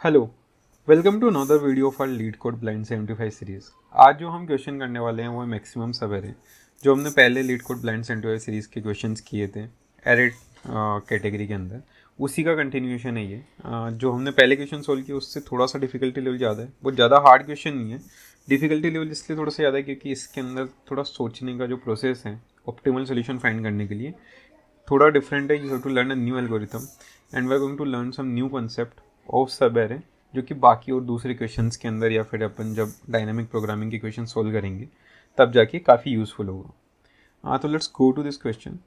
Hello, welcome to another video of our LeetCode blind 75 series. आज जो हम question करने वाले हैं वो है मैक्सिमम सब एरे, जो हमने पहले लीड कोड ब्लाइंड 75 सीरीज़ के क्वेश्चंस किए थे एरे कैटेगरी के अंदर। उसी का कंटिन्यूएशन है ये। जो हमने पहले क्वेश्चन सोल्व किया उससे थोड़ा सा डिफिकल्टी लेवल ज़्यादा है, बहुत ज़्यादा हार्ड क्वेश्चन नहीं है। डिफिकल्टी लेवल इसलिए थोड़ा सा ज़्यादा है क्योंकि इसके अंदर थोड़ा सोचने का जो प्रोसेस है ऑप्टिमल सोल्यूशन फाइंड करने के लिए थोड़ा डिफरेंट है। You have to learn a new algorithm and we are going to learn some new concept of subarray, जो कि बाकी और दूसरे क्वेश्चंस के अंदर या फिर अपन जब डायनामिक प्रोग्रामिंग के क्वेश्चन सोल्व करेंगे तब जाके काफ़ी यूज़फुल होगा। तो let's go to this question.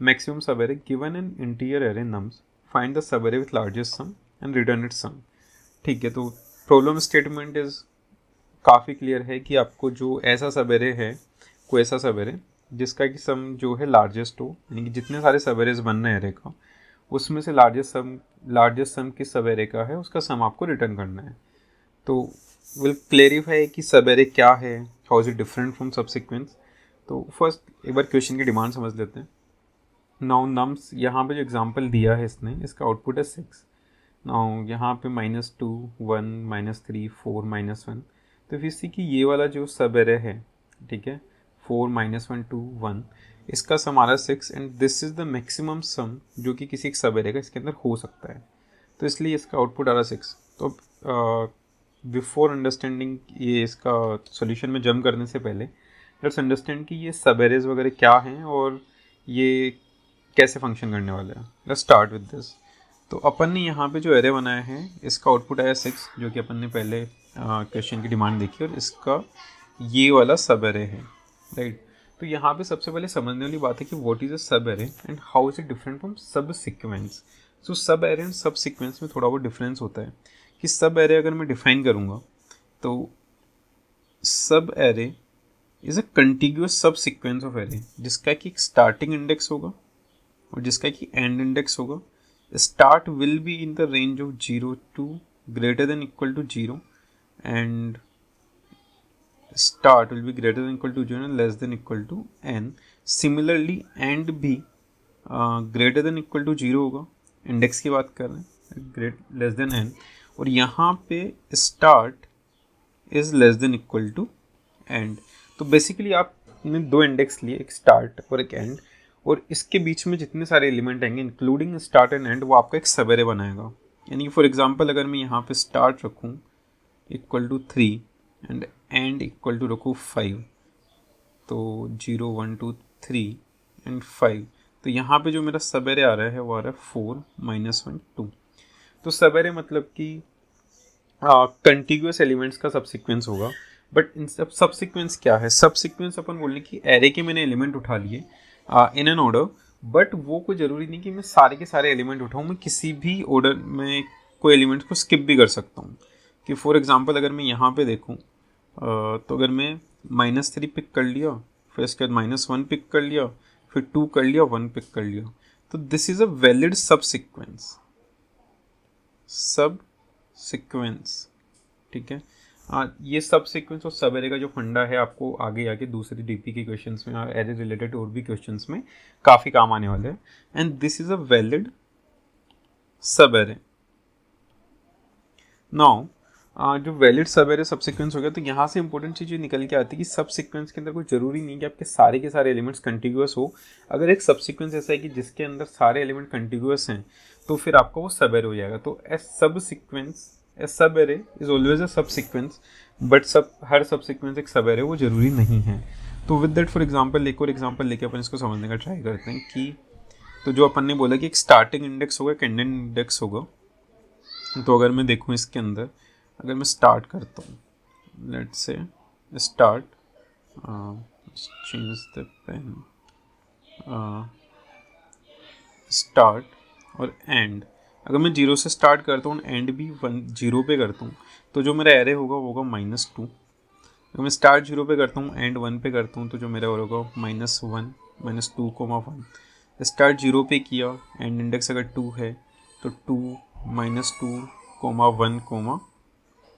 Maximum subarray given an integer array nums, find the subarray with largest sum and return its sum. ठीक है, तो प्रॉब्लम स्टेटमेंट इज काफ़ी क्लियर है कि आपको जो ऐसा सब एरे है, कोई ऐसा सब एरे जिसका कि सम जो है लार्जेस्ट हो, यानी कि जितने सारे सब एरेज बनने हैं एरे का उसमें से लार्जेस्ट सम किस सब एरे का है उसका सम आपको रिटर्न करना है। तो विल क्लेरिफाई कि सब एरे क्या है, how is it different from सब सीक्वेंस। तो फर्स्ट एक बार क्वेश्चन की डिमांड समझ लेते हैं। नाउ नम्स, यहाँ पे जो एग्जांपल दिया है इसने, इसका आउटपुट है 6। नाउ यहाँ पे -2, 1, -3, 4, -1। तो फिर सी कि ये वाला जो सब एरे है, ठीक है, 4, -1, 2, 1, इसका सम आ रहा है 6 and this is the maximum सम जो कि किसी एक सब एरे का इसके अंदर हो सकता है। तो इसलिए इसका आउटपुट आ रहा है 6। तो बिफोर अंडरस्टैंडिंग ये इसका सॉल्यूशन में जंप करने से पहले लेट्स अंडरस्टैंड कि ये सब एरेज वगैरह क्या हैं और ये कैसे फंक्शन करने वाले हैं। Let's start with this. तो अपन ने यहाँ पे जो एरे बनाया है इसका आउटपुट आया 6, जो कि अपन ने पहले क्वेश्चन की डिमांड देखी, और इसका ये वाला सब एरे है, राइट। तो यहाँ पे सबसे पहले समझने वाली बात है कि व्हाट इज़ अ सब array and how is it different from सब सीक्वेंस। सो सब एरे एंड सब सीक्वेंस में थोड़ा बहुत डिफरेंस होता है कि सब एरे अगर मैं डिफाइन करूँगा तो सब एरे इज़ अ कंटिग्यूअस सब सीक्वेंस ऑफ एरे जिसका कि एक स्टार्टिंग इंडेक्स होगा और जिसका कि एंड इंडेक्स होगा। Start will be in the range of 0 to greater than equal to 0 and start will be greater than equal to 0 and less than equal to n. Similarly end भी greater than equal to 0 होगा, index की बात कर रहे हैं, great less than n, और यहाँ पे start is less than equal to end. तो बेसिकली आपने दो इंडेक्स लिए, एक स्टार्ट और एक एंड, और इसके बीच में जितने सारे एलिमेंट आएंगे इंक्लूडिंग स्टार्ट एंड एंड वो आपका एक सब एरे बनाएगा। यानी कि फॉर एग्जांपल अगर मैं यहाँ पे स्टार्ट रखूँ equal to 3 end equal to रखूँ 5, तो 0, 1, 2, 3 एंड 5, तो यहाँ पे जो मेरा सब एरे आ रहा है वो आ रहा है 4, -1, 2। तो सब एरे मतलब कि कंटिग्यूअस एलिमेंट्स का सब सीक्वेंस होगा। बट इन सब सीक्वेंस क्या है? सब सीक्वेंस अपन बोलने की एरे के मैंने एलिमेंट उठा लिए इन एन ऑर्डर, बट वो कोई ज़रूरी नहीं कि मैं सारे के सारे एलिमेंट उठाऊँ। मैं किसी भी ऑर्डर में कोई एलिमेंट को स्किप भी कर सकता हूँ। कि फॉर एग्जांपल अगर मैं यहाँ पे देखूँ तो अगर मैं -3 पिक कर लिया, फिर इसके बाद -1 पिक कर लिया, फिर 2 कर लिया, 1 पिक कर लिया, तो दिस इज़ अ वैलिड सब सीक्वेंस। सब सीक्वेंस, ठीक है। ये सब सीक्वेंस और सब एरे का जो फंडा है आपको आगे आगे दूसरे डीपी के क्वेश्चंस में, एरे रिलेटेड और भी क्वेश्चंस में काफ़ी काम आने वाले हैं। And this is a valid सब एरे। नाउ जो वैलिड सब एरे सब सीक्वेंस हो गया, तो यहाँ से इंपॉर्टेंट चीज़ ये निकल के आती है कि सब सीक्वेंस के अंदर कोई ज़रूरी नहीं कि आपके सारे के सारे एलिमेंट्स कंटिग्यूअस हो। अगर एक सब सीक्वेंस ऐसा है कि जिसके अंदर सारे एलिमेंट कंटिग्यूअस हैं तो फिर आपका वो सब एरे हो जाएगा। तो ए सब एरे इज ऑलवेज अ सब सीक्वेंस, बट हर सब सीक्वेंस एक सब एरे वो ज़रूरी नहीं है। तो विद दैट फॉर एग्जाम्पल एक और एग्जाम्पल लेके अपन इसको समझने का ट्राई करते हैं कि तो जो अपन ने बोला कि एक स्टार्टिंग इंडेक्स होगा, एक एंडिंग इंडेक्स होगा। तो अगर मैं देखूँ इसके अंदर, अगर मैं स्टार्ट करता हूँ, let's say start, change the pen, start और एंड। अगर मैं 0 से स्टार्ट करता हूँ एंड भी 0 पे करता हूँ तो जो मेरा एरे होगा वो होगा -2। अगर मैं स्टार्ट 0 पे करता हूँ एंड 1 पे करता हूँ तो जो मेरा होगा -1, -2, 1। स्टार्ट 0 पे किया, एंड इंडेक्स अगर 2 है तो 2, -2, 1,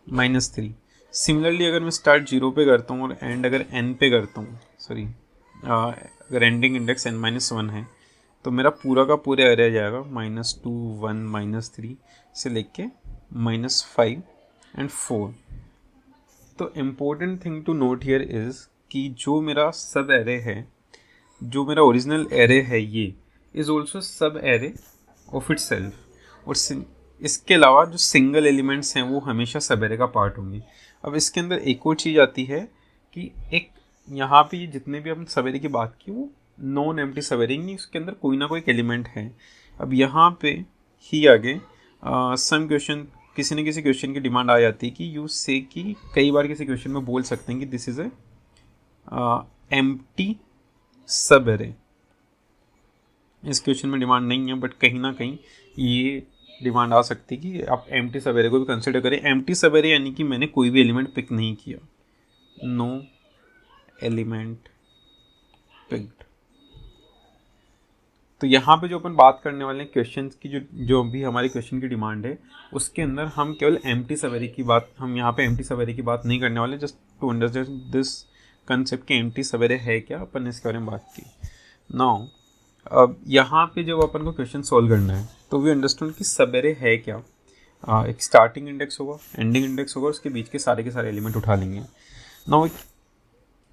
-3। सिमिलरली अगर मैं स्टार्ट 0 पे करता हूँ और एंड अगर n पे करता हूँ, सॉरी अगर एंडिंग इंडेक्स n-1 है तो मेरा पूरा का पूरा एरे आ जाएगा -2, 1, -3 से लेके -5 एंड 4। तो important thing to note here is कि जो मेरा सब एरे है, जो मेरा ओरिजिनल एरे है, ये इज़ ऑल्सो सब एरे ऑफ इट सेल्फ। और इसके अलावा जो सिंगल एलिमेंट्स हैं वो हमेशा सब एरे का पार्ट होंगे। अब इसके अंदर एक और चीज़ आती है कि एक यहाँ पे ये जितने भी अपन सब एरे की बात की वो नॉन एम्प्टी सब एरे, उसके अंदर कोई ना कोई एक एलिमेंट है। अब यहाँ पे ही आगे सम क्वेश्चन, किसी न किसी क्वेश्चन की डिमांड आ जाती है कि यू से कि कई बार किसी क्वेश्चन में बोल सकते हैं कि दिस इज़ ए एम्प्टी सब एरे। इस क्वेश्चन में डिमांड नहीं है, बट कहीं ना कहीं ये डिमांड आ सकती है कि आप एम्प्टी सब एरे को भी कंसिडर करें। एम्प्टी सब एरे यानी कि मैंने कोई भी एलिमेंट पिक नहीं किया, नो एलिमेंट पिक्ड। तो यहाँ पे जो अपन बात करने वाले हैं क्वेश्चन की, जो भी हमारी क्वेश्चन की डिमांड है, उसके अंदर हम केवल एम्प्टी सब एरे की बात, हम यहाँ पे एम्प्टी सब एरे की बात नहीं करने वाले। Just to understand this concept कि एम्प्टी सब एरे है क्या, अपन इसके बारे में बात की। नाउ अब यहाँ पे जब अपन को क्वेश्चन सॉल्व करना है तो वी अंडरस्टैंड कि सब एरे है क्या। एक स्टार्टिंग इंडेक्स होगा, एंडिंग इंडेक्स होगा, उसके बीच के सारे एलिमेंट उठा लेंगे। नाउ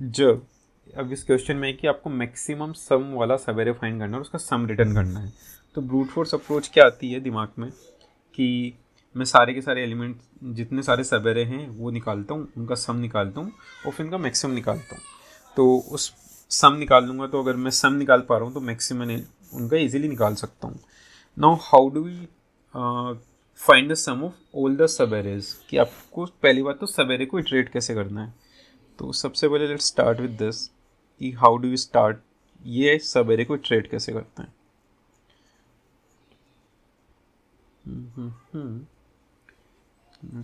जब अब इस क्वेश्चन में है कि आपको मैक्सिमम सम वाला सब एरे फाइंड करना है और उसका सम रिटर्न करना है, तो ब्रूट फोर्स अप्रोच क्या आती है दिमाग में कि मैं सारे के सारे एलिमेंट, जितने सारे सब एरे हैं वो निकालता हूँ, उनका सम निकालता हूँ और फिर उनका मैक्सिमम निकालता हूँ। तो उस सम निकाल लूँगा, तो अगर मैं सम निकाल पा रहा हूँ तो मैक्सिमम उनका ईजिली निकाल सकता हूँ। Now how do we find the sum of all the subarrays, कि आपको पहली बात तो सब एरे को इटरेट कैसे करना है। तो सबसे पहले लेट्स स्टार्ट विद दिस कि हाउ डू वी स्टार्ट, ये सब एरे को इटरेट कैसे करते हैं।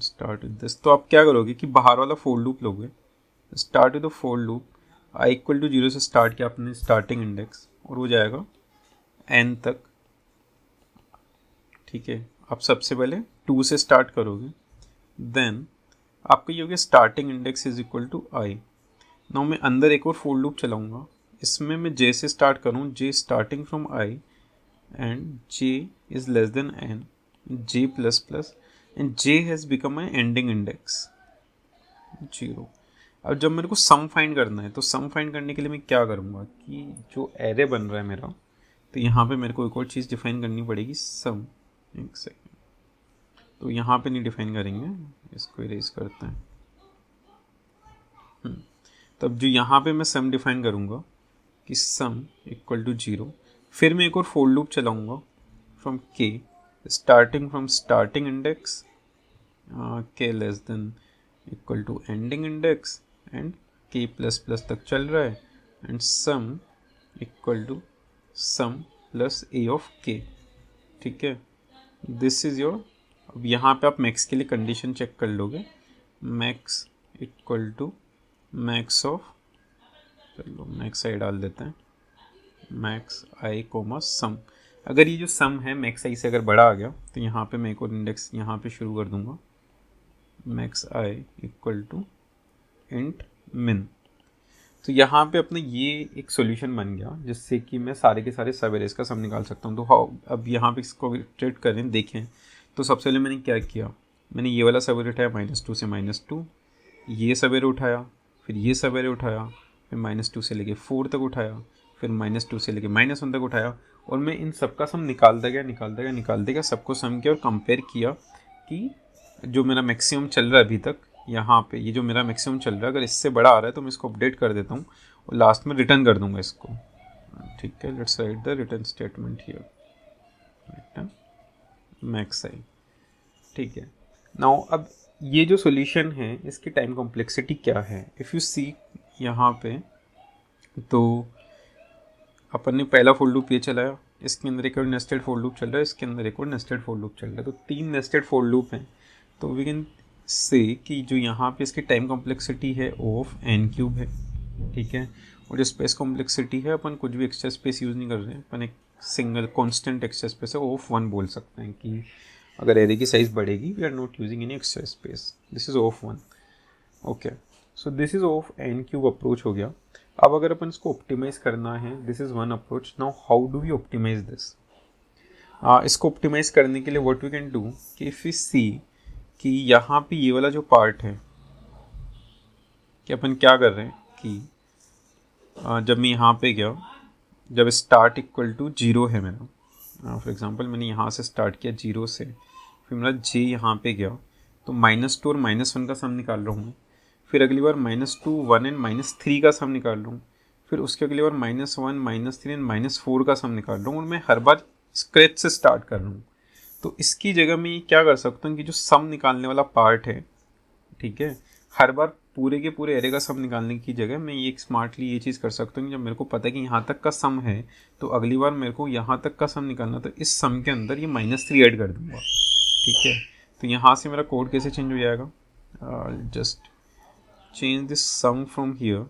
स्टार्ट विद दिस, तो आप क्या करोगे कि बाहर वाला फोर लूप लोगे, start with the for loop, i equal to 0 से स्टार्ट किया आपने स्टार्टिंग इंडेक्स और वो जाएगा n तक। ठीक है, आप सबसे पहले 2 से स्टार्ट करोगे, देन आपका ये हो गया starting index is equal to i. Now मैं अंदर एक और फोर लूप चलाऊंगा, इसमें मैं j से स्टार्ट करूँ, j starting from i and j is less then n, j plus plus and j has become my ending index 0। अब जब मेरे को सम फाइंड करना है तो सम फाइंड करने के लिए मैं क्या करूँगा कि जो एरे बन रहा है मेरा, तो यहाँ पे मेरे को एक और चीज़ डिफाइन करनी पड़ेगी, सम। एक सेकेंड, तो यहाँ पे नहीं डिफाइन करेंगे, इसको इरेज करते हैं। तब जो यहाँ पे मैं सम डिफाइन करूँगा कि सम इक्वल टू 0, फिर मैं एक और फोर लूप चलाऊँगा from k starting from starting index k less than equal to ending index and k plus plus तक चल रहा है and sum equal to sum plus a of k। ठीक है, दिस इज़ योर। अब यहाँ पे आप मैक्स के लिए कंडीशन चेक कर लोगे, max equal to max of, चलो मैक्स आई डाल देते हैं, मैक्स आई कोमा सम। अगर ये जो सम है मैक्स आई से अगर बड़ा आ गया तो यहाँ पे मैं एक और इंडेक्स यहाँ पे शुरू कर दूंगा, max i equal to int min. तो यहाँ पे अपना ये एक सॉल्यूशन बन गया जिससे कि मैं सारे के सारे सब एरेज का सम निकाल सकता हूँ। तो हाउ, अब यहाँ पे इसको ट्रेड करें, देखें तो सबसे पहले मैंने क्या किया, मैंने ये वाला सब एरे उठाया -2 से -2, ये सब एरे उठाया, फिर ये सब एरे उठाया, फिर -2 से लेके 4 तक उठाया, फिर -2 से लेके -1 तक उठाया, और मैं इन सब का सम निकालता गया, सबको सम किया और कंपेयर किया कि जो मेरा मैक्सिमम चल रहा है अभी तक, यहाँ पे ये जो मेरा मैक्सिमम चल रहा है, अगर इससे बड़ा आ रहा है तो मैं इसको अपडेट कर देता हूँ और लास्ट में रिटर्न कर दूंगा इसको। ठीक है, let's write the return statement here, return max I. ठीक है, नाउ अब ये जो सॉल्यूशन है इसकी टाइम कॉम्प्लेक्सिटी क्या है, इफ़ यू सी यहाँ पे, तो अपन ने पहला फॉर लूप ये चलाया, इसके अंदर एक और नेस्टेड फॉर लूप चल रहा है, इसके अंदर एक और नेस्टेड फॉर लूप चल रहा है, तो 3 नेस्टेड फॉर लूप हैं। तो वी कैन से कि जो यहाँ पे इसकी टाइम कॉम्प्लेक्सिटी है ऑफ n³ है। ठीक है, और जो स्पेस कॉम्प्लेक्सिटी है, अपन कुछ भी एक्स्ट्रा स्पेस यूज़ नहीं कर रहे हैं, अपन एक सिंगल कॉन्स्टेंट एक्स्ट्रा स्पेस है ऑफ 1 बोल सकते हैं कि अगर एरे की साइज़ बढ़ेगी we are not using any extra space, this is of 1। Okay, so this is of n³ approach हो गया। अब अगर अपन इसको ऑप्टिमाइज़ करना है, this is one approach. Now how do we optimize this, इसको ऑप्टिमाइज़ करने के लिए व्हाट वी कैन डू कि इफ़ वी सी कि यहाँ पे ये वाला जो पार्ट है कि अपन क्या कर रहे हैं कि जब मैं यहाँ पे गया, जब स्टार्ट इक्वल टू 0 है मेरा, फॉर एग्जांपल मैंने यहाँ से स्टार्ट किया 0 से, फिर मेरा जे यहाँ पे गया, तो -2 और -1 का सम निकाल रहा हूँ मैं। फिर अगली बार -2, 1 एंड -3 का सम निकाल रहा हूँ। फिर उसके अगली बार -1, -3 एंड -4 का सम निकाल रहा हूँ, और मैं हर बार स्क्रैच से स्टार्ट कर रहा हूँ। तो इसकी जगह मैं क्या कर सकता हूँ कि जो सम निकालने वाला पार्ट है, ठीक है, हर बार पूरे के पूरे एरे का सम निकालने की जगह मैं ये स्मार्टली ये चीज़ कर सकता हूँ कि जब मेरे को पता है कि यहाँ तक का सम है, तो अगली बार मेरे को यहाँ तक का सम निकालना, तो इस सम के अंदर ये -3 ऐड कर दूंगा। ठीक है, तो यहाँ से मेरा कोड कैसे चेंज हो जाएगा, just change this sum from here,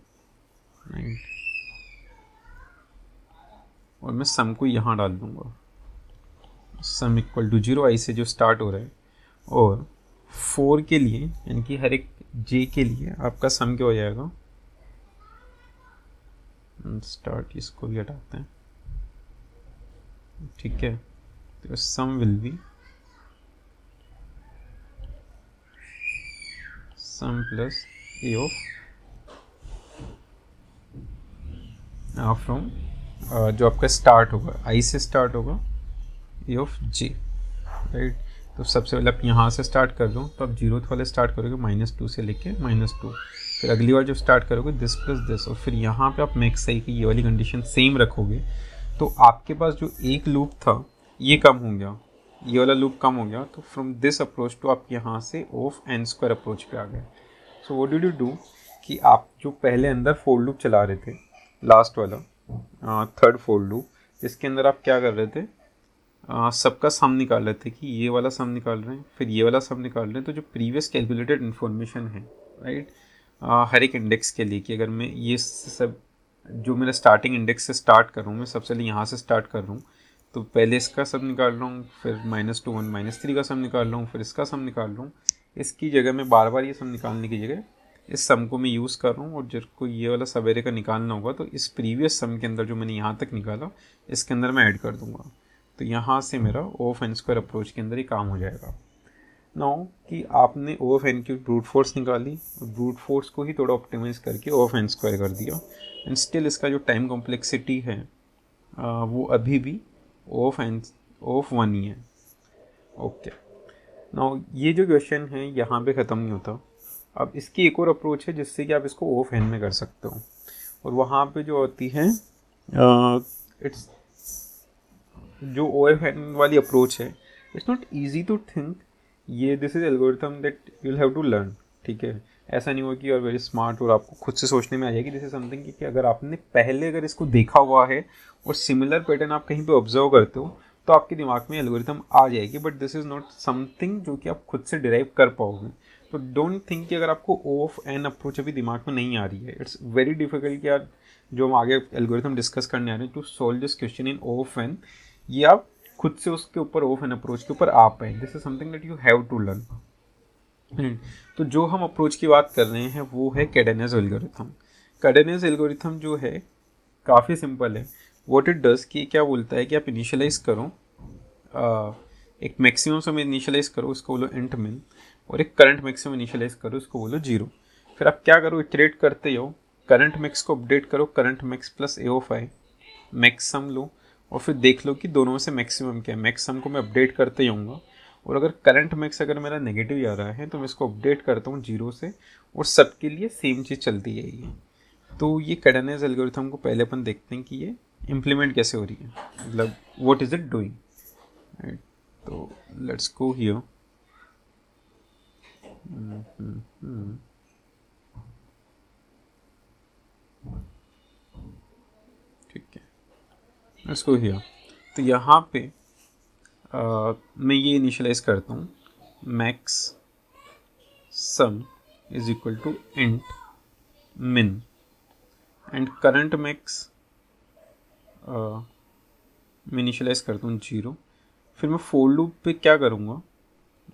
और मैं सम को यहाँ डाल दूंगा, सम इक्वल टू 0 आई से जो स्टार्ट हो रहा है, और 4 के लिए यानी कि हर एक जे के लिए आपका सम क्या हो जाएगा, स्टार्ट इसको भी हटाते हैं, ठीक है, तो sum will be sum plus a of from जो आपका स्टार्ट होगा आई से स्टार्ट होगा, ए ऑफ जे, राइट। तो सबसे पहले आप यहाँ से स्टार्ट कर दो, तो आप 0th वाले स्टार्ट करोगे -2 से लेके -2, फिर अगली बार जब स्टार्ट करोगे दिस प्लस दिस, और फिर यहाँ पे आप मैक्स सही की ये वाली कंडीशन सेम रखोगे, तो आपके पास जो एक लूप था ये कम हो गया, ये वाला लूप कम हो गया। तो फ्रॉम दिस अप्रोच टू आप यहाँ से ऑफ n² अप्रोच पे आ गए। So what did you do कि आप जो पहले अंदर फोर लूप चला रहे थे, लास्ट वाला थर्ड फोर लूप, इसके अंदर आप क्या कर रहे थे, सबका सम निकाल रहे थे कि ये वाला सम निकाल रहे हैं, फिर ये वाला सम निकाल रहे हैं, तो जो प्रीवियस कैलकुलेटेड इन्फॉर्मेशन है, राइट, हर एक इंडेक्स के लिए कि अगर मैं ये सब जो मेरा स्टार्टिंग इंडेक्स से स्टार्ट कर रहा हूँ, मैं सबसे पहले यहाँ से स्टार्ट कर रहा हूँ, तो पहले इसका सम निकाल रहा हूँ, फिर -2, 1, -3 का सम निकाल रहा हूँ, फिर इसका सम निकाल रहा हूँ। इसकी जगह मैं बार बार ये सम निकालने की जगह इस सम को मैं यूज़ कर रहा हूँ, और जब को ये वाला सवेरे का निकालना होगा तो इस प्रीवियस सम के अंदर जो मैंने यहाँ तक निकाला इसके अंदर मैं ऐड कर दूँगा। तो यहाँ से मेरा O ऑफ n² अप्रोच के अंदर ही काम हो जाएगा। नाउ कि आपने O ऑफ n की ब्रूट फोर्स निकाली, ब्रूट फोर्स को ही थोड़ा ऑप्टिमाइज़ करके O ऑफ n² कर दिया, एंड स्टिल इसका जो टाइम कॉम्प्लेक्सिटी है वो अभी भी O ऑफ 1 ही है। ओके, नाउ ये जो क्वेश्चन है यहाँ पे ख़त्म नहीं होता। अब इसकी एक और अप्रोच है जिससे कि आप इसको O ऑफ n में कर सकते हो, और वहाँ पे जो होती है इट्स जो ओ एफ एन वाली अप्रोच है, it's not easy to think, ये this is algorithm that you will have to learn. ठीक है, ऐसा नहीं हुआ कि यू आर वेरी स्मार्ट और आपको खुद से सोचने में आ जाएगी। दिस इज समथिंग कि अगर आपने पहले अगर इसको देखा हुआ है और सिमिलर पैटर्न आप कहीं पे ऑब्जर्व करते हो तो आपके दिमाग में एल्गोरिथम आ जाएगी, but this is not something जो कि आप खुद से डिराइव कर पाओगे। तो डोंट थिंक कि अगर आपको ओ ऑफ एन अप्रोच अभी दिमाग में नहीं आ रही है, इट्स वेरी डिफिकल्ट कि यार जो हम आगे एल्गोरिथम डिस्कस करने आ रहे हैं to solve this question in O of n, ये आप खुद से उसके ऊपर ऑफ एन अप्रोच के ऊपर आ पाए। This is something that you have to learn. तो जो हम अप्रोच की बात कर रहे हैं वो है कैडेनेस एल्गोरिथम। कैडेनेस एल्गोरिथम जो है काफ़ी सिंपल है। व्हाट इट डज कि क्या बोलता है कि आप इनिशियलाइज करो, एक मैक्सिमम समय इनिशियलाइज करो, उसको बोलो इंट मिन, और एक करंट मैक्सिमम इनिशियलाइज करो, उसको बोलो 0। फिर आप क्या करो, इटरेट करते हो, करंट मैक्स को अपडेट करो, current max plus a of i, max sum लो, और फिर देख लो कि दोनों में से मैक्सिमम क्या है। मैक्स सम को मैं अपडेट करते जाऊँगा, और अगर करंट मैक्स अगर मेरा नेगेटिव आ रहा है तो मैं इसको अपडेट करता हूँ 0 से, और सबके लिए सेम चीज़ चलती जाएगी। तो ये कैडेनेस एल्गोरिथम को पहले अपन देखते हैं कि ये इम्प्लीमेंट कैसे हो रही है, मतलब what is it doing, right. तो लेट्स गो हियर। ठीक है, लेट्स गो हियर। तो यहाँ पे मैं ये इनिशियलाइज करता हूँ, max sum is equal to int min, and current max मैं इनिशियलाइज करता हूँ 0। फिर मैं फोर लूप पे क्या करूँगा,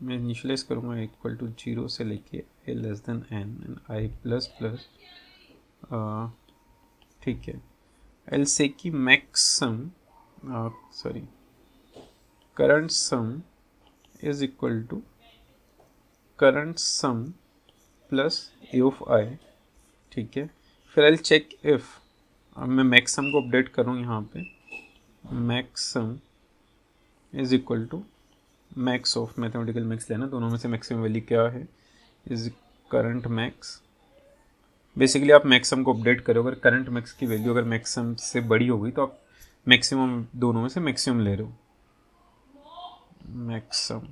मैं इनिशियलाइज करूँगा इक्वल टू 0 से लेके a less than n and i plus plus, ठीक है, एल से कि maximum sorry current sum is equal to current sum plus a of i, ठीक है। फिर आई चेक इफ, अब मैं मैक्स सम को अपडेट करूँ यहाँ पे, max sum is equal to max of, mathematical max लेना, दोनों में से मैक्सिमम वैल्यू क्या है, इज करंट मैक्स। बेसिकली आप मैक्सिमम को अपडेट करो, अगर करंट मैक्स की वैल्यू अगर मैक्सिमम से बड़ी हो गई तो आप मैक्सिमम, दोनों में से मैक्सिमम ले रहे हो, maximum.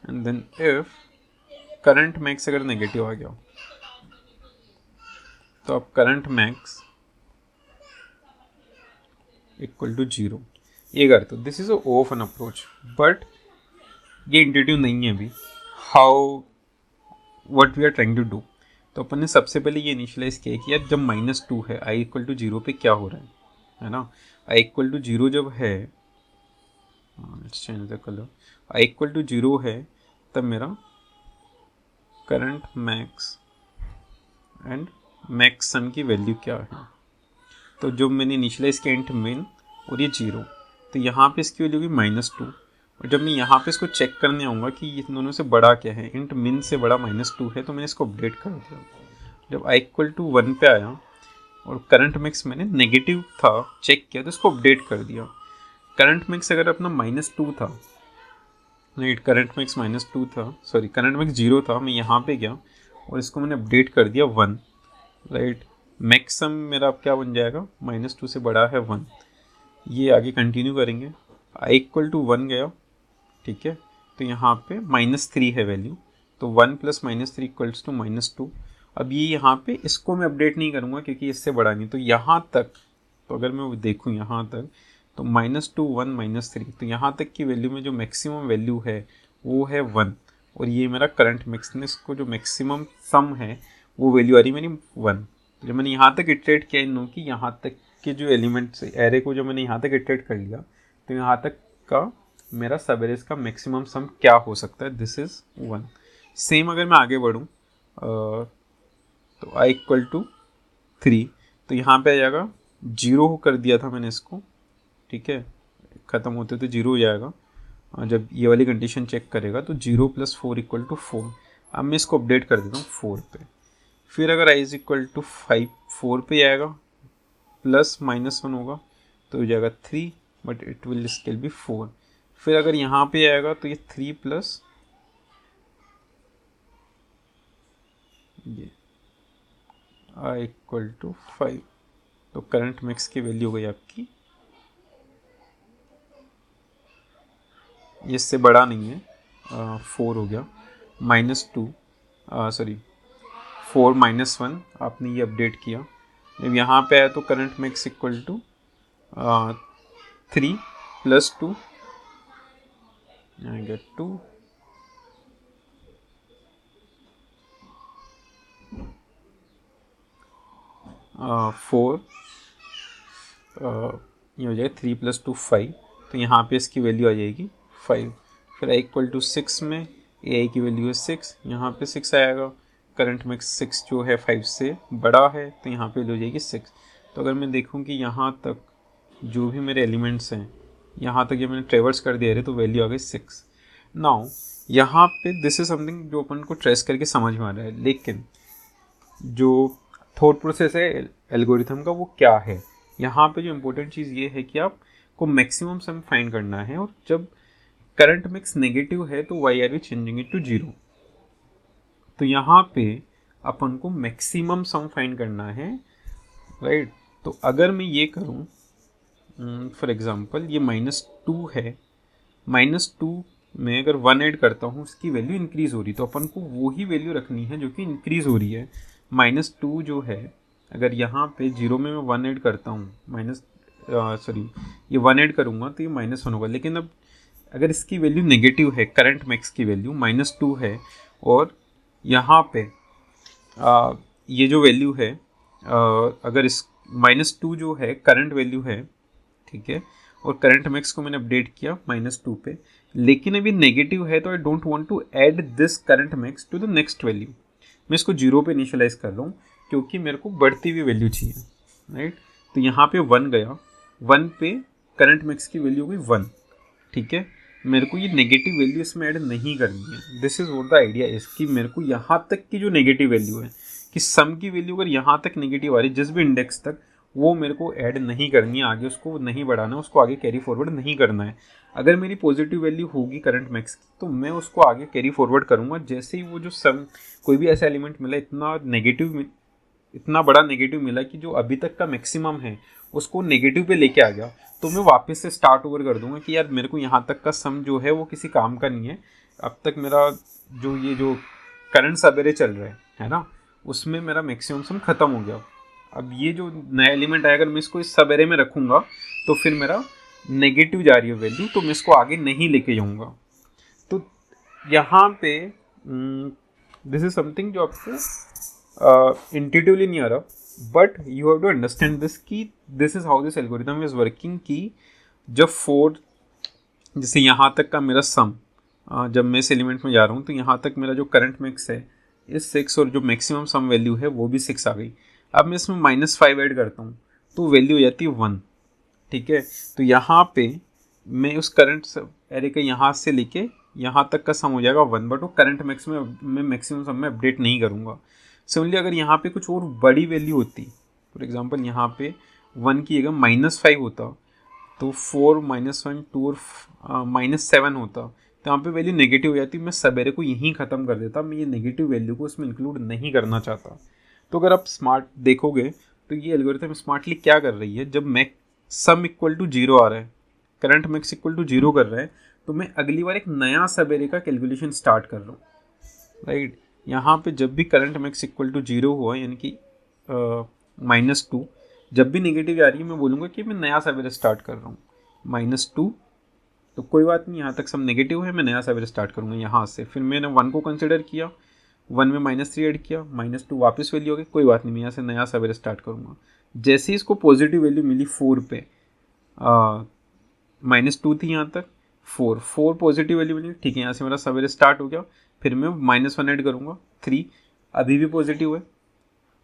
And then if current max अगर नेगेटिव आ गया तो आप करंट मैक्स इक्वल टू 0 ये करते हो। This is of n approach, but ये इंट्यूटिव नहीं है अभी। How, what we are trying to do, तो अपन ने सबसे पहले ये इनिशियलाइज किया कि यार जब -2 है, आई इक्वल टू 0 पे क्या हो रहा है ना। आई इक्वल टू 0 जब है, change the colour, i equal to 0 है तब मेरा current max and max sum की वैल्यू क्या है। तो जो मैंने इनिशियलाइज किया इंट मिन और ये 0, तो यहाँ पे इसकी वैल्यू होगी -2। और जब मैं यहाँ पे इसको चेक करने आऊँगा कि ये दोनों से बड़ा क्या है, इंट मिन से बड़ा -2 है, तो मैंने इसको अपडेट कर दिया। जब आई इक्वल टू 1 पे आया और करंट मिक्स मैंने नेगेटिव था चेक किया तो इसको अपडेट कर दिया। करंट मिक्स अगर अपना -2 था, राइट, करंट मिक्स -2 था, सॉरी करंट मिक्स 0 था, मैं यहाँ पे गया और इसको मैंने अपडेट कर दिया 1, राइट। मैक्सिमम मेरा अब क्या बन जाएगा, -2 से बड़ा है 1। ये आगे कंटिन्यू करेंगे, आई इक्वल टू 1 गया, ठीक है, तो यहाँ पे -3 है वैल्यू, तो 1 + -3 इक्वल्स टू -2। अब ये यहाँ पे इसको मैं अपडेट नहीं करूँगा क्योंकि इससे बड़ा नहीं, तो यहाँ तक, तो अगर मैं देखूँ यहाँ तक तो -2 1 -3, तो यहाँ तक की वैल्यू में जो मैक्सिमम वैल्यू है वो है 1, और ये मेरा करंट मिक्सनेस को जो मैक्सिमम सम है वो वैल्यू आ रही मेरी 1। तो जब मैंने यहाँ तक इटरेट किया इन कि यहाँ तक के जो एलिमेंट्स एरे को जब मैंने यहाँ तक इटरेट कर लिया तो यहाँ तक का मेरा सब एरेज का मैक्सिमम सम क्या हो सकता है, दिस इज़ 1। सेम अगर मैं आगे बढ़ूँ तो आई इक्वल टू 3, तो यहाँ पे आ जाएगा 0 कर दिया था मैंने इसको, ठीक है, ख़त्म होते तो 0 हो जाएगा। जब ये वाली कंडीशन चेक करेगा तो 0 + 4 = 4। अब मैं इसको अपडेट कर देता हूँ 4 पे। फिर अगर आई इज इक्वल टू 5 4 पे आएगा, प्लस -1 होगा तो हो जाएगा 3, but it will still be 4। फिर अगर यहाँ पे आएगा तो ये 3 प्लस ये आई इक्वल टू 5, तो करंट मिक्स की वैल्यू हो गई आपकी, ये इससे बड़ा नहीं है, 4 हो गया, -2, सॉरी 4 -1 आपने ये अपडेट किया। जब यहाँ पे आया तो current max equal to 3 + 2, I get 2, four, ये हो जाएगा 3 + 2 5, तो यहाँ पे इसकी वैल्यू आ जाएगी 5। फिर आई इक्वल टू 6 में ए आई की वैल्यू है 6, यहाँ पे 6 आएगा, करंट मिक्स 6 जो है 5 से बड़ा है तो यहाँ पे वैल्यू हो जाएगी 6। तो अगर मैं देखूँ कि यहाँ तक जो भी मेरे एलिमेंट्स हैं, यहाँ तक ये मैंने ट्रेवर्स कर दिया है तो वैल्यू आ गई 6। नाउ यहाँ पे दिस इज समथिंग जो अपन को ट्रेस करके समझ में आ रहा है, लेकिन जो थॉट प्रोसेस है एल्गोरिथम का वो क्या है, यहाँ पे जो इम्पोर्टेंट चीज़ ये है कि आपको मैक्सिमम सम फाइंड करना है, और जब करंट मिक्स नेगेटिव है तो why are we changing it to 0। तो यहाँ पे अपन को मैक्सिमम सम फाइंड करना है, राइट। तो अगर मैं ये करूँ, फॉर एग्जांपल ये -2 है, -2 में अगर 1 ऐड करता हूँ उसकी वैल्यू इंक्रीज़ हो रही, तो अपन को वो ही वैल्यू रखनी है जो कि इंक्रीज़ हो रही है। -2 जो है, अगर यहाँ पे 0 में मैं 1 ऐड करता हूँ, ये 1 ऐड करूँगा तो ये -1 होगा, लेकिन अब अगर इसकी वैल्यू नेगेटिव है, करंट मैक्स की वैल्यू -2 है, और यहाँ पे ये जो वैल्यू है, अगर इस -2 जो है करंट वैल्यू है, ठीक है, और करंट मैक्स को मैंने अपडेट किया -2 पे, लेकिन अभी नेगेटिव है तो I don't want to add this current max to the next value. मैं इसको 0 पे इनिशियलाइज कर रहा हूँ क्योंकि मेरे को बढ़ती हुई वैल्यू चाहिए, राइट। तो यहाँ पे 1 गया, 1 पे करंट मैक्स की वैल्यू हुई 1, ठीक है। मेरे को ये नेगेटिव वैल्यू इसमें ऐड नहीं करनी है। This is what the idea is कि मेरे को यहाँ तक की जो नेगेटिव वैल्यू है कि सम की वैल्यू अगर यहाँ तक नेगेटिव आ रही है जिस भी इंडेक्स तक, वो मेरे को ऐड नहीं करनी है, आगे उसको नहीं बढ़ाना है, उसको आगे कैरी फॉरवर्ड नहीं करना है। अगर मेरी पॉजिटिव वैल्यू होगी करंट मैक्स की तो मैं उसको आगे कैरी फॉरवर्ड करूँगा। जैसे ही वो जो सम कोई भी ऐसा एलिमेंट मिला इतना बड़ा नेगेटिव मिला कि जो अभी तक का मैक्सिमम है उसको नेगेटिव पे लेके आ गया, तो मैं वापस से स्टार्ट ओवर कर दूंगा कि यार मेरे को यहाँ तक का सम जो है वो किसी काम का नहीं है। अब तक मेरा जो करंट सवेरे चल रहा है ना, उसमें मेरा मैक्सिमम सम खत्म हो गया। अब ये जो नया एलिमेंट आया अगर मैं इसको इस सवेरे में रखूँगा तो फिर मेरा नेगेटिव जा रही है वैल्यू, तो मैं इसको आगे नहीं लेके जाऊँगा। तो यहाँ पे दिस इज समथिंग जो आपको इंट्यूटिवली नहीं आ रहा, but you have to understand this कि this is how this algorithm is working. कि जब 4 जैसे यहाँ तक का मेरा सम, जब मैं इस एलिमेंट में जा रहा हूँ तो यहाँ तक मेरा जो करंट मैक्स है इस 6 और जो मैक्सिमम सम वैल्यू है वो भी 6 आ गई। अब मैं इसमें -5 ऐड करता हूँ तो वैल्यू हो जाती है 1। ठीक है, तो यहाँ पे मैं उस करंट एरे का यहाँ से लेके यहाँ तक का सम हो जाएगा 1, बट वो करंट मैक्स में मैं मैक्सिमम सम में अपडेट नहीं करूँगा। सिमिलरली अगर यहाँ पे कुछ और बड़ी वैल्यू होती, फॉर एग्जांपल यहाँ पे 1 की जगह -5 होता तो 4 -1 2 और -7 होता, तो यहाँ पे वैल्यू नेगेटिव हो जाती। मैं सवेरे को यहीं ख़त्म कर देता, मैं ये नेगेटिव वैल्यू को इसमें इंक्लूड नहीं करना चाहता। तो अगर आप स्मार्ट देखोगे तो ये एल्गोरिथम स्मार्टली क्या कर रही है, जब मैक्स सम इक्वल टू 0 आ रहा है, करंट मैक्स इक्वल टू 0 कर रहा है, तो मैं अगली बार एक नया सवेरे का कैलकुलेशन स्टार्ट कर रहा हूँ। राइट, यहाँ पे जब भी करंट मैक्स इक्वल टू 0 हुआ यानी कि -2, जब भी नेगेटिव आ रही है मैं बोलूँगा कि मैं नया सवेरे स्टार्ट कर रहा हूँ। -2 तो कोई बात नहीं, यहाँ तक सब नेगेटिव है, मैं नया सवेरे स्टार्ट करूँगा यहाँ से। फिर मैंने 1 को कंसिडर किया, 1 में -3 ऐड किया, -2 वापस वैल्यू हो गई, कोई बात नहीं, मैं यहाँ से नया सवेरे स्टार्ट करूँगा। जैसे ही इसको पॉजिटिव वैल्यू मिली 4 पे, -2 थी यहाँ तक, 4 पॉजिटिव वैल्यू मिली, ठीक है, यहाँ से मेरा सवेरे स्टार्ट हो गया। फिर मैं -1 ऐड करूँगा, 3 अभी भी पॉजिटिव है,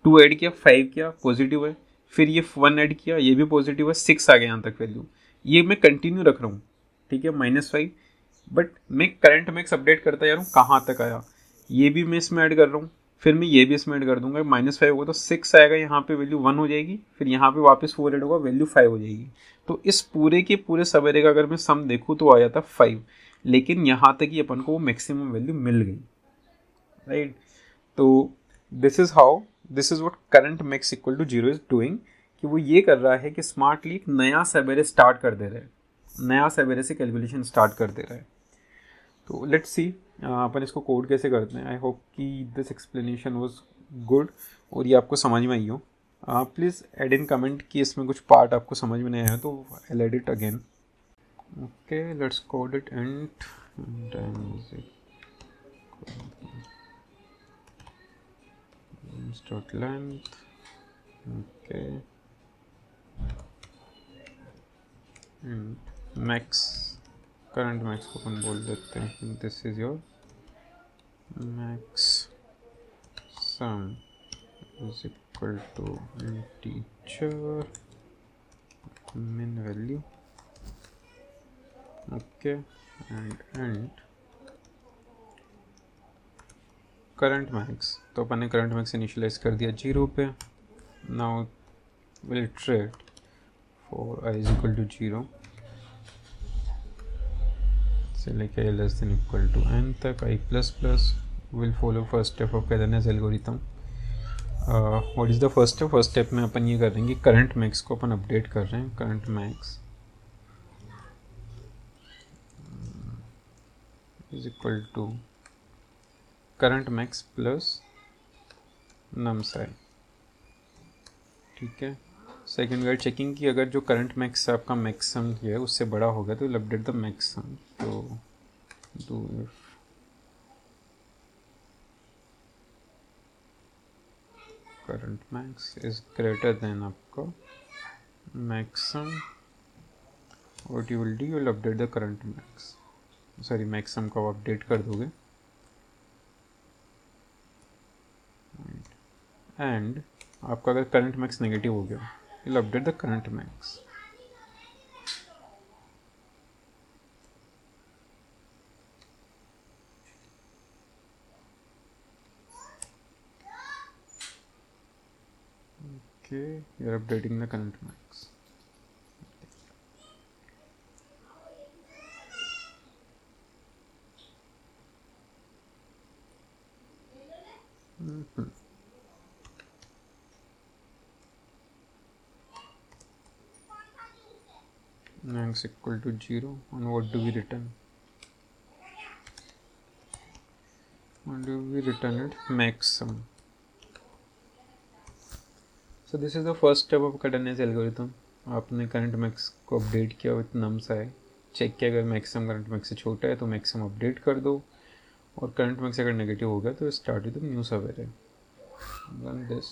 2 ऐड किया, 5 किया, पॉजिटिव है, फिर ये 1 ऐड किया, ये भी पॉजिटिव है, 6 आ गया यहाँ तक वैल्यू। ये मैं कंटिन्यू रख रहा हूँ, ठीक है, -5, बट मैं करंट मैक्स अपडेट करता जा रहा हूँ कहाँ तक आया, ये भी मैं इसमें ऐड कर रहा हूँ, फिर मैं ये भी इसमें ऐड कर दूंगा। -5 होगा तो 6 आएगा, यहाँ पे वैल्यू 1 हो जाएगी, फिर यहाँ पे वापस 4 ऐड होगा, वैल्यू 5 हो जाएगी। तो इस पूरे के पूरे सवेरे का अगर मैं सम देखूँ तो आ जाता 5, लेकिन यहाँ तक ही अपन को वो मैक्सिमम वैल्यू मिल गई। राइट, तो this is what current max equal to 0 is doing, कि वो ये कर रहा है कि स्मार्टली एक नया सवेरे स्टार्ट कर दे रहा है, नया सवेरे से कैलकुलेशन स्टार्ट कर दे रहा है। तो लेट्स सी अपन इसको कोड कैसे करते हैं। आई होप कि दिस एक्सप्लेनेशन वाज गुड और ये आपको समझ में आई हो। प्लीज़ एड इन कमेंट कि इसमें कुछ पार्ट आपको समझ में नहीं आया तो I add it again. Okay, let's code it and start length. Okay, and max, current max को अपन बोल देते हैं this is your max sum is equal to integer min value. Okay, and current max, तो अपन ने current max initialise कर दिया 0 पे। Now will iterate for i is equal to 0 से लेके i less than equal to n तक i plus plus will follow first step of Kadane's algorithm. What is the first step? First step में अपन ये कर देंगे, current max को अपन update कर रहे हैं, current max is equal to current max plus nums i. ठीक है, सेकेंड गाइड चेकिंग की अगर जो करंट मैक्स आपका मैक्सिमम है उससे बड़ा होगा तो अपडेट द मैक्सिमम। तो do if current max is greater than आपका maximum, what you will do, you will update the current max, sorry maximum को अपडेट कर दोगे। एंड आपका अगर करंट मैक्स नेगेटिव हो गया will update the current max. Okay, you're updating the current max. Max equal to 0, and what do we return? What do we return it? Maximum. So this is the first step of Cadenius algorithm. आपने current max को update किया with nums आए, check किया अगर maximum current max से छोटा है तो मैक्सिमम अपडेट कर दो, और करंट मैक्स अगर नेगेटिव हो गया तो स्टार्ट विद न्यू सर्वर है। Run this.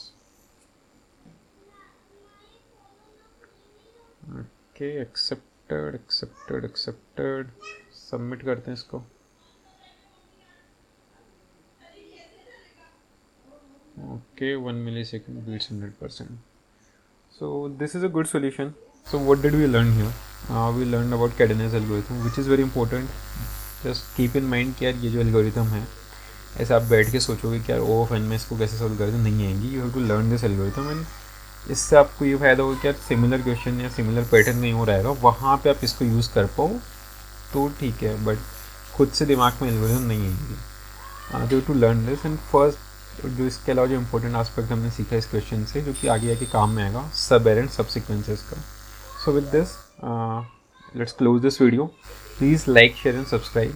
Okay, accepted accepted accepted, submit करते हैं इसको। Okay, 1 millisecond beats 100%. So this is a good solution. So what did we learn here? We learned about Cadenius algorithm, which is very important. Just keep in mind कि यार ये जो algorithm है, ऐसे आप बैठ के सोचोगे कि यार ओ ऑफ एन में इसको कैसे सॉल्व करें, तो नहीं आएंगी। You have to learn this algorithm, and इससे आपको ये फ़ायदा होगा कि यार सिमिलर क्वेश्चन या सिमिलर पैटर्न नहीं हो रहेगा, वहाँ पे आप इसको यूज़ कर पाओ तो ठीक है, बट खुद से दिमाग में एल्गोरिथम नहीं आएंगी। You to learn this. And first जो इसके अलावा जो इंपॉर्टेंट एस्पेक्ट हमने सीखा इस क्वेश्चन से, जो कि आगे आके काम में आएगा, सब एरेंट सब सीक्वेंसेस का। So with this let's close this video. Please like, share and subscribe.